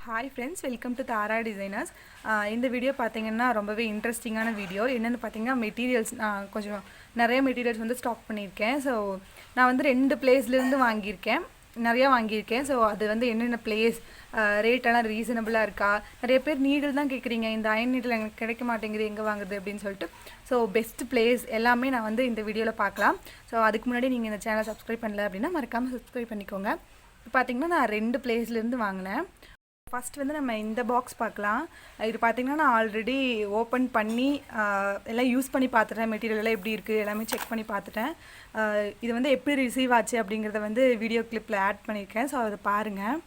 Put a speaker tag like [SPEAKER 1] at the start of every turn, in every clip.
[SPEAKER 1] Hi friends, welcome to Tara designers. இந்த video பார்த்தீங்கன்னா ரொம்பவே இன்ட்ரெஸ்டிங்கான வீடியோ. என்னென்னு பார்த்தீங்கன்னா மெட்டீரியல்ஸ் நான் கொஞ்சம் நிறைய மெட்டீரியல்ஸ் வந்து ஸ்டாக் பண்ணியிருக்கேன். ஸோ நான் வந்து 2 பிளேஸ்லேருந்து வாங்கியிருக்கேன், நிறையா வாங்கியிருக்கேன். ஸோ அது வந்து என்னென்ன பிளேஸ், ரேட்டெல்லாம் ரீசனபிளாக இருக்கா, நிறைய பேர் நீடில் தான் கேட்குறீங்க, இந்த அயன் நீடில் எனக்கு கிடைக்க மாட்டேங்குது, எங்கே வாங்குறது அப்படின்னு சொல்லிட்டு. ஸோ பெஸ்ட் பிளேஸ் எல்லாமே நான் வந்து இந்த வீடியோவில் பார்க்கலாம். ஸோ அதுக்கு முன்னாடி நீங்கள் இந்த சேனலை சப்ஸ்கிரைப் பண்ணல அப்படின்னா மறக்காமல் சப்ஸ்கிரைப் பண்ணிக்கோங்க. இப்போ பார்த்தீங்கன்னா நான் 2 பிளேஸ்லேருந்து வாங்கினேன். ஃபஸ்ட் வந்து நம்ம இந்த பாக்ஸ் பார்க்கலாம். இது பார்த்திங்கன்னா நான் ஆல்ரெடி ஓப்பன் பண்ணி எல்லாம் யூஸ் பண்ணி பார்த்துட்டேன். மெட்டீரியல் எல்லாம் எப்படி இருக்குது எல்லாமே செக் பண்ணி பார்த்துட்டேன். இது வந்து எப்படி ரிசீவ் ஆச்சு அப்படிங்கிறத வந்து வீடியோ கிளிப்பில் ஆட் பண்ணியிருக்கேன். ஸோ அதை பாருங்கள்.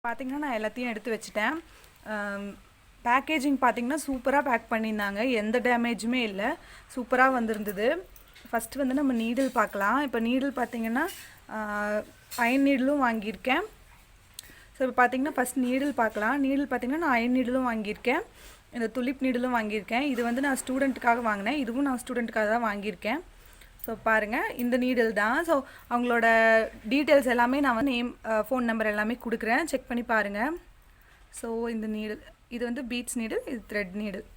[SPEAKER 1] பார்த்திங்கன்னா நான் எல்லாத்தையும் எடுத்து வச்சுட்டேன். பேக்கேஜிங் பார்த்திங்கன்னா சூப்பராக பேக் பண்ணியிருந்தாங்க, எந்த டேமேஜுமே இல்லை, சூப்பராக வந்திருந்தது. ஃபஸ்ட்டு வந்து நம்ம நீடில் பார்க்கலாம். இப்போ நீடில் பார்த்திங்கன்னா அயன் நீடிலும் வாங்கியிருக்கேன். ஸோ இப்போ பார்த்திங்கன்னா ஃபஸ்ட் நீடில் பார்க்கலாம். நீடில் பார்த்திங்கன்னா நான் அயன் நீடிலும் வாங்கியிருக்கேன், இந்த துலிப் நீடிலும் வாங்கியிருக்கேன். இது வந்து நான் ஸ்டூடெண்ட்டுக்காக வாங்கினேன், இதுவும் நான் ஸ்டூடெண்ட்டுக்காக தான் வாங்கியிருக்கேன். ஸோ பாருங்கள், இந்த நீடில் தான். ஸோ அவங்களோட டீட்டெயில்ஸ் எல்லாமே நான் வந்து நேம், ஃபோன் நம்பர் எல்லாமே கொடுக்குறேன், செக் பண்ணி பாருங்கள். ஸோ இந்த நீடில் இது வந்து பீட்ஸ் நீடில், இது த்ரெட் நீடில்.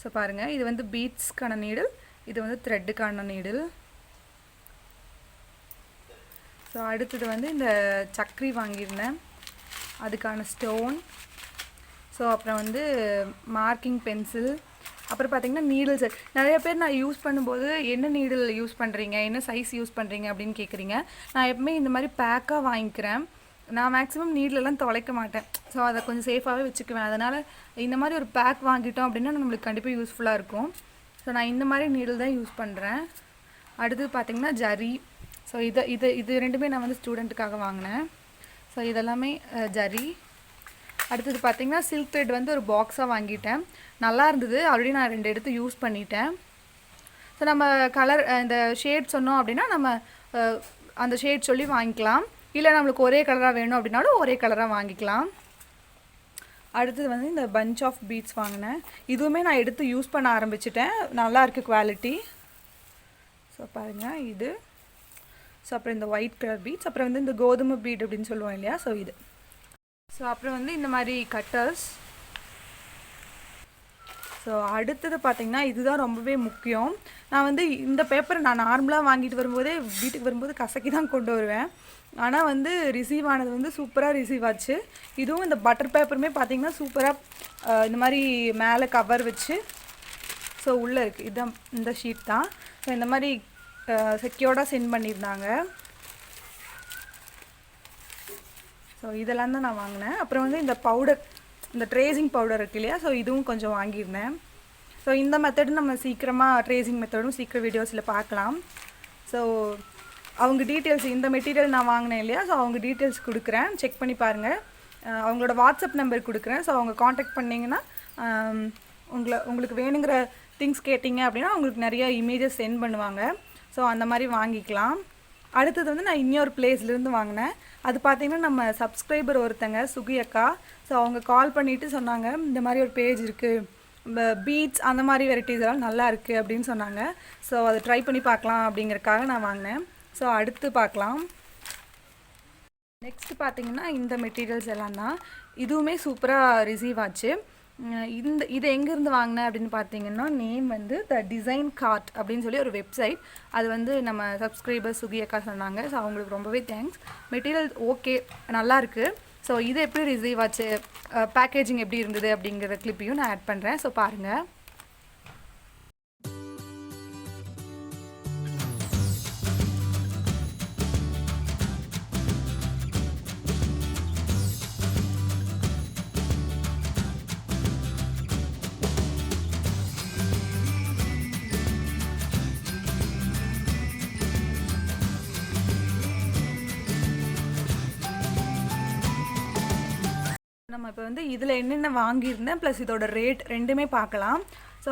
[SPEAKER 1] ஸோ பாருங்கள், இது வந்து பீட்ஸ்க்கான நீடில், இது வந்து த்ரெட்டுக்கான நீடில். ஸோ அடுத்தது வந்து இந்த சக்கரி வாங்கியிருந்தேன், அதுக்கான ஸ்டோன். ஸோ அப்புறம் வந்து மார்க்கிங் பென்சில். அப்புறம் பார்த்திங்கன்னா நீடில்ஸ். நிறைய பேர் நான் யூஸ் பண்ணும்போது என்ன நீடில் யூஸ் பண்ணுறீங்க, என்ன சைஸ் யூஸ் பண்ணுறீங்க அப்படின்னு கேட்குறீங்க. நான் எப்பவுமே இந்த மாதிரி பேக்காக வாங்கிக்கிறேன். நான் மேக்ஸிமம் நீடிலெலாம் தொலைக்க மாட்டேன். ஸோ அதை கொஞ்சம் சேஃபாகவே வச்சுக்குவேன். அதனால் இந்த மாதிரி ஒரு பேக் வாங்கிட்டோம் அப்படின்னா நம்மளுக்கு கண்டிப்பாக யூஸ்ஃபுல்லாக இருக்கும். ஸோ நான் இந்த மாதிரி நீடில் தான் யூஸ் பண்ணுறேன். அடுத்து பார்த்திங்கன்னா ஜரி. ஸோ இது ரெண்டுமே நான் வந்து ஸ்டூடெண்ட்டுக்காக வாங்கினேன். ஸோ இதெல்லாமே ஜரி. அடுத்தது பார்த்திங்கன்னா சில்க் த்ரெட் வந்து ஒரு பாக்ஸாக வாங்கிட்டேன், நல்லா இருந்தது. ஆல்ரெடி நான் 2 எடுத்து யூஸ் பண்ணிட்டேன். ஸோ நம்ம கலர் இந்த ஷேட் சொன்னோம் அப்படின்னா நம்ம அந்த ஷேட் சொல்லி வாங்கிக்கலாம், இல்லை நம்மளுக்கு ஒரே கலராக வேணும் அப்படின்னாலும் ஒரே கலராக வாங்கிக்கலாம். அடுத்தது வந்து இந்த பஞ்ச் ஆஃப் பீட்ஸ் வாங்கினேன். இதுவுமே நான் எடுத்து யூஸ் பண்ண ஆரம்பிச்சிட்டேன், நல்லா இருக்குது குவாலிட்டி. ஸோ பாருங்கள் இது. ஸோ அப்புறம் இந்த ஒயிட் கலர் பீட்ஸ், அப்புறம் வந்து இந்த கோதுமை பீட் அப்படின்னு சொல்லுவோம் இல்லையா, ஸோ இது. ஸோ அப்புறம் வந்து இந்த மாதிரி கட்டர்ஸ். ஸோ அடுத்தது பார்த்திங்கன்னா இதுதான் ரொம்பவே முக்கியம். நான் வந்து இந்த பேப்பரை நான் நார்மலாக வாங்கிட்டு வரும்போதே வீட்டுக்கு வரும்போது கசக்கி தான் கொண்டு வருவேன். ஆனால் வந்து ரிசீவ் ஆனது வந்து சூப்பராக ரிசீவ் ஆச்சு. இதுவும் இந்த பட்டர் பேப்பருமே பார்த்திங்கன்னா சூப்பராக இந்த மாதிரி மேலே கவர் வச்சு, ஸோ உள்ளே இருக்குது, இதுதான் இந்த ஷீட் தான். ஸோ இந்த மாதிரி செக்யூர்டாக சென்ட் பண்ணியிருந்தாங்க. ஸோ இதெல்லாம் தான் நான் வாங்கினேன். அப்புறம் வந்து இந்த பவுடர், இந்த ட்ரேசிங் பவுடர் இருக்கு இல்லையா, ஸோ இதுவும் கொஞ்சம் வாங்கியிருந்தேன். ஸோ இந்த மெத்தடும் நம்ம சீக்கிரமாக ட்ரேசிங் மெத்தடும் சீக்கிரம் வீடியோஸில் பார்க்கலாம். ஸோ அவங்க டீட்டெயில்ஸ், இந்த மெட்டீரியல் நான் வாங்கினேன் இல்லையா, ஸோ அவங்க டீட்டெயில்ஸ் கொடுக்குறேன், செக் பண்ணி பாருங்கள். அவங்களோட வாட்ஸ்அப் நம்பர் கொடுக்குறேன். ஸோ அவங்க காண்டாக்ட் பண்ணிங்கன்னா உங்களுக்கு வேணுங்கிற திங்ஸ் கேட்டிங்க அப்படின்னா அவங்களுக்கு நிறைய இமேஜஸ் சென்ட் பண்ணுவாங்க. ஸோ அந்த மாதிரி வாங்கிக்கலாம். அடுத்தது வந்து நான் இன்னொரு பிளேஸ்லேருந்து வாங்கினேன். அது பார்த்திங்கன்னா நம்ம சப்ஸ்கிரைபர் ஒருத்தங்க சுகி அக்கா. ஸோ அவங்க கால் பண்ணிவிட்டு சொன்னாங்க, இந்த மாதிரி ஒரு பேஜ் இருக்குது, பீட்ஸ் அந்த மாதிரி வெரைட்டிஸ் எல்லாம் நல்லா இருக்குது அப்படின்னு சொன்னாங்க. ஸோ அதை ட்ரை பண்ணி பார்க்கலாம் அப்படிங்கிறதுக்காக நான் வாங்கினேன். ஸோ அடுத்து பார்க்கலாம். நெக்ஸ்ட்டு பார்த்திங்கன்னா இந்த மெட்டீரியல்ஸ் எல்லாம் தான். இதுவுமே சூப்பராக ரிசீவ் ஆச்சு. இது எங்கேருந்து வாங்கினேன் அப்படின்னு பார்த்தீங்கன்னா, நேம் வந்து த டிசைன் கார்ட் அப்படின்னு சொல்லி ஒரு வெப்சைட். அது வந்து நம்ம சப்ஸ்கிரைபர் சுகி அக்கா சொன்னாங்க. ஸோ அவங்களுக்கு ரொம்பவே தேங்க்ஸ். மெட்டீரியல் ஓகே, நல்லாயிருக்கு. ஸோ இது எப்படி ரிசீவ் ஆச்சு, பேக்கேஜிங் எப்படி இருந்தது அப்படிங்கிற கிளிப்பையும் நான் ஆட் பண்ணுறேன். ஸோ பாருங்கள். நம்ம இப்போ வந்து இதில் என்னென்ன வாங்கியிருந்தேன் ப்ளஸ் இதோட ரேட் ரெண்டுமே பார்க்கலாம். ஸோ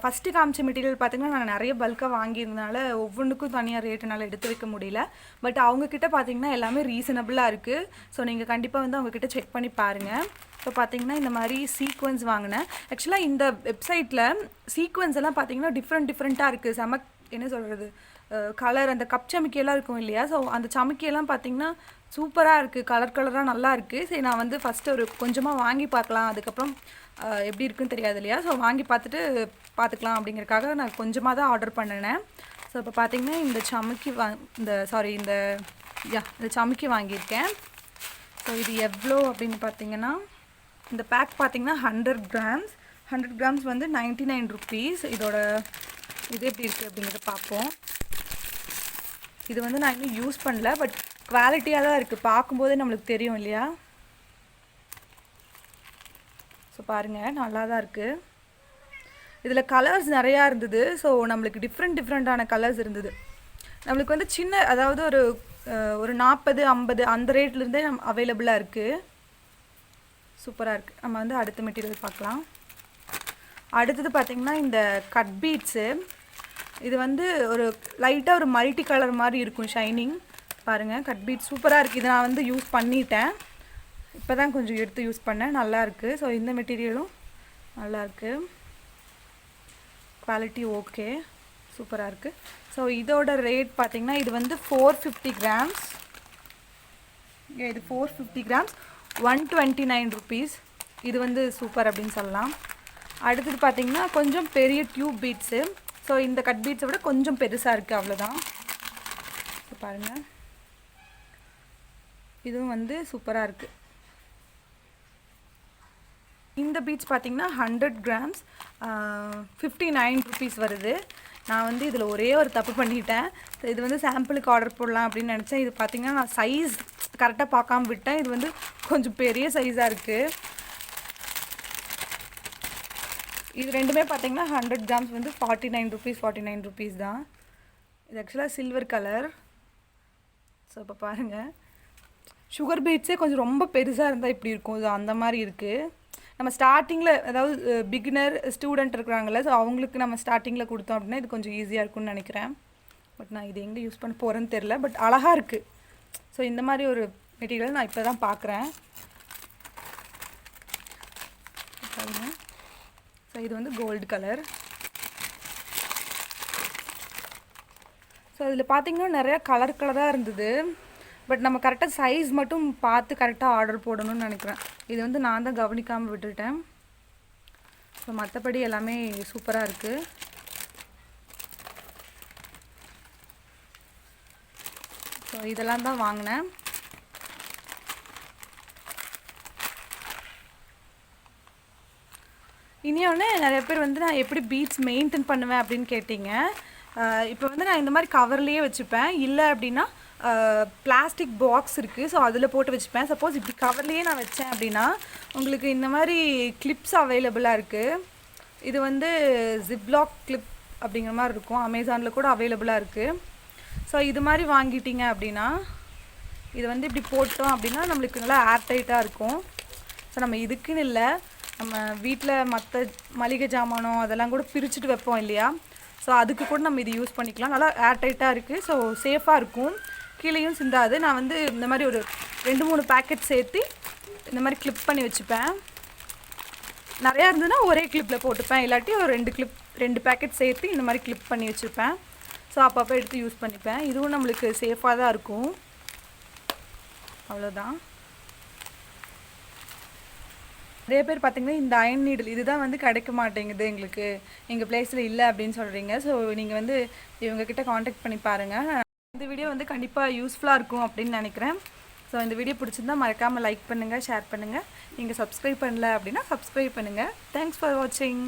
[SPEAKER 1] ஃபஸ்ட்டு காமிச்ச மெட்டீரியல் பார்த்திங்கன்னா நான் நிறைய பல்காக வாங்கியிருந்தனால ஒவ்வொன்றுக்கும் தனியாக ரேட் என்னால் எடுத்து வைக்க முடியல. பட் அவங்கக்கிட்ட பார்த்திங்கன்னா எல்லாமே ரீசனபிளாக இருக்குது. ஸோ நீங்கள் கண்டிப்பாக வந்து அவங்கக்கிட்ட செக் பண்ணி பாருங்கள். இப்போ பார்த்திங்கன்னா இந்த மாதிரி சீக்வன்ஸ் வாங்கினேன். ஆக்சுவலாக இந்த வெப்சைட்டில் சீக்வன்ஸ் எல்லாம் பார்த்திங்கன்னா டிஃப்ரெண்ட்டாக இருக்குது. என்ன சொல்கிறது, கலர் அந்த கப் சமிக்கையெல்லாம் இருக்கும் இல்லையா, ஸோ அந்த சமிக்கையெல்லாம் பார்த்திங்கன்னா சூப்பராக இருக்குது, கலராக நல்லா இருக்குது. சரி, நான் வந்து ஃபஸ்ட்டு ஒரு கொஞ்சமாக வாங்கி பார்க்கலாம், அதுக்கப்புறம் எப்படி இருக்குன்னு தெரியாது இல்லையா, ஸோ வாங்கி பார்த்துக்கலாம் அப்படிங்கிறதுக்காக நான் கொஞ்சமாக தான் ஆர்டர் பண்ணினேன். ஸோ இப்போ பார்த்திங்கன்னா இந்த சமிக்கி வாங்கியிருக்கேன். ஸோ இது எவ்வளோ அப்படின்னு பார்த்திங்கன்னா, இந்த பேக் பார்த்திங்கன்னா 100 கிராம்ஸ் வந்து 99 rupees. இதோட இது எப்படி இருக்குது அப்படிங்கிறத பார்ப்போம். இது வந்து நான் இன்னும் யூஸ் பண்ணல, பட் குவாலிட்டியாக தான் இருக்குது, பார்க்கும்போதே நம்மளுக்கு தெரியும் இல்லையா. ஸோ பாருங்கள், நல்லா தான் இருக்குது. இதில் கலர்ஸ் நிறையா இருந்தது. ஸோ நம்மளுக்கு டிஃப்ரெண்ட்டான கலர்ஸ் இருந்தது. நம்மளுக்கு வந்து அதாவது ஒரு 40-50 அந்த ரேட்லேருந்தே அவைலபிளாக இருக்குது. சூப்பராக இருக்குது. நம்ம வந்து அடுத்த மெட்டீரியல் பார்க்கலாம். அடுத்தது பார்த்திங்கன்னா இந்த கட் பீட்ஸு. இது வந்து ஒரு லைட்டாக ஒரு மல்டி கலர் மாதிரி இருக்கும், ஷைனிங். பாருங்கள், கட் பீட் சூப்பராக இருக்குது. இதை நான் வந்து யூஸ் பண்ணிட்டேன், இப்போ தான் கொஞ்சம் எடுத்து யூஸ் பண்ணேன், நல்லாயிருக்கு. ஸோ இந்த மெட்டீரியலும் நல்லாயிருக்கு, குவாலிட்டி ஓகே, சூப்பராக இருக்குது. ஸோ இதோட ரேட் பார்த்திங்கன்னா இது வந்து 450 grams. இது 450 grams 129 rupees. இது வந்து சூப்பர் அப்படின்னு சொல்லலாம். அடுத்தது பார்த்திங்கன்னா கொஞ்சம் பெரிய டியூப் பீட்ஸு. ஸோ இந்த கட் பீட்ஸை விட கொஞ்சம் பெருசாக இருக்குது, அவ்வளோதான். பாருங்கள், இதுவும் வந்து சூப்பராக இருக்குது. இந்த பீட்ஸ் பார்த்திங்கன்னா 100 grams 59 rupees வருது. நான் வந்து இதில் ஒரே ஒரு தப்பு பண்ணிட்டேன். இது வந்து சாம்பிளுக்கு ஆர்டர் போடலாம் அப்படின்னு நினச்சேன். இது பார்த்திங்கன்னா நான் சைஸ் கரெக்டாக பார்க்காம விட்டேன். இது வந்து கொஞ்சம் பெரிய சைஸாக இருக்குது. இது ரெண்டுமே பார்த்திங்கன்னா 100 grams வந்து 49 rupees தான். இது ஆக்சுவலாக சில்வர் கலர். ஸோ இப்போ பாருங்கள், சுகர் பீட்ஸே கொஞ்சம் ரொம்ப பெருசாக இருந்தால் இப்படி இருக்கும், இது அந்த மாதிரி இருக்குது. நம்ம ஸ்டார்டிங்கில், அதாவது பிகினர் ஸ்டூடெண்ட் இருக்கிறாங்களே, ஸோ அவங்களுக்கு நம்ம ஸ்டார்டிங்கில் கொடுத்தோம் அப்படின்னா இது கொஞ்சம் ஈஸியாக இருக்கும்னு நினைக்கிறேன். பட் நான் இது எங்கே யூஸ் பண்ண போகிறேன்னு தெரில, பட் அழகாக இருக்குது. ஸோ இந்த மாதிரி ஒரு மெட்டீரியல் நான் இப்போ தான் பார்க்குறேன். பாருங்கள், ஸோ இது வந்து கோல்டு கலர். ஸோ இதில் பார்த்திங்கன்னா நிறையா கலராக இருந்தது. பட் நம்ம கரெக்டாக சைஸ் மட்டும் பார்த்து கரெக்டாக ஆர்டர் போடணும்னு நினைக்கிறேன். இது வந்து நான் தான் கவனிக்காமல் விட்டுட்டேன். ஸோ மற்றபடி எல்லாமே சூப்பராக இருக்குது. ஸோ இதெல்லாம் தான் வாங்கினேன். இனியொன்று நிறைய பேர் வந்து நான் எப்படி பீட்ஸ் மெயின்டைன் பண்ணுவேன் அப்படின்னு கேட்டிங்க. இப்போ வந்து நான் இந்த மாதிரி கவர்லேயே வச்சுப்பேன், இல்லை அப்படின்னா பிளாஸ்டிக் பாக்ஸ் இருக்குது, ஸோ அதில் போட்டு வச்சுப்பேன். சப்போஸ் இப்படி கவர்லேயே நான் வச்சேன் அப்படின்னா உங்களுக்கு இந்த மாதிரி கிளிப்ஸ் அவைலபிளாக இருக்குது. இது வந்து ஜிப்லாக் கிளிப் அப்படிங்கிற மாதிரி இருக்கும், அமேசானில் கூட அவைலபிளாக இருக்குது. ஸோ இது மாதிரி வாங்கிட்டீங்க அப்படின்னா இது வந்து இப்படி போட்டோம் அப்படின்னா நம்மளுக்கு நல்லா ஏர்டைட்டாக இருக்கும். ஸோ நம்ம இதுக்குன்னு இல்லை, நம்ம வீட்டில் மற்ற மளிகை ஜாமானோ அதெல்லாம் கூட பிரிச்சுட்டு வைப்போம் இல்லையா, ஸோ அதுக்கு கூட நம்ம இது யூஸ் பண்ணிக்கலாம். நல்லா ஏர்டைட்டாக இருக்குது, ஸோ சேஃபாக இருக்கும், கீழேயும் சிந்தாது. நான் வந்து இந்த மாதிரி ஒரு 2-3 பேக்கெட் சேர்த்து இந்த மாதிரி கிளிப் பண்ணி வச்சுப்பேன். நிறையா இருந்ததுன்னா ஒரே கிளிப்பில் போட்டுப்பேன், இல்லாட்டி ஒரு 2 பேக்கெட் சேர்த்து இந்த மாதிரி கிளிப் பண்ணி வச்சுருப்பேன். ஸோ அப்பப்போ எடுத்து யூஸ் பண்ணிப்பேன். இதுவும் நம்மளுக்கு சேஃபாக தான் இருக்கும், அவ்வளோதான். நிறைய பேர் பார்த்தீங்கன்னா இந்த அயன் நீடில் இதுதான் வந்து கிடைக்க மாட்டேங்குது எங்களுக்கு எங்கள் பிளேஸில் இல்லை அப்படின்னு சொல்கிறீங்க. ஸோ நீங்கள் வந்து இவங்கக்கிட்ட காண்டாக்ட் பண்ணி பாருங்கள். இந்த வீடியோ வந்து கண்டிப்பாக யூஸ்ஃபுல்லாக இருக்கும் அப்படின்னு நினைக்கிறேன். ஸோ இந்த வீடியோ பிடிச்சிருந்தா மறக்காமல் லைக் பண்ணுங்கள், ஷேர் பண்ணுங்கள். நீங்கள் சப்ஸ்கிரைப் பண்ணல அப்படின்னா சப்ஸ்கிரைப் பண்ணுங்கள். தேங்க்ஸ் ஃபார் வாட்சிங்.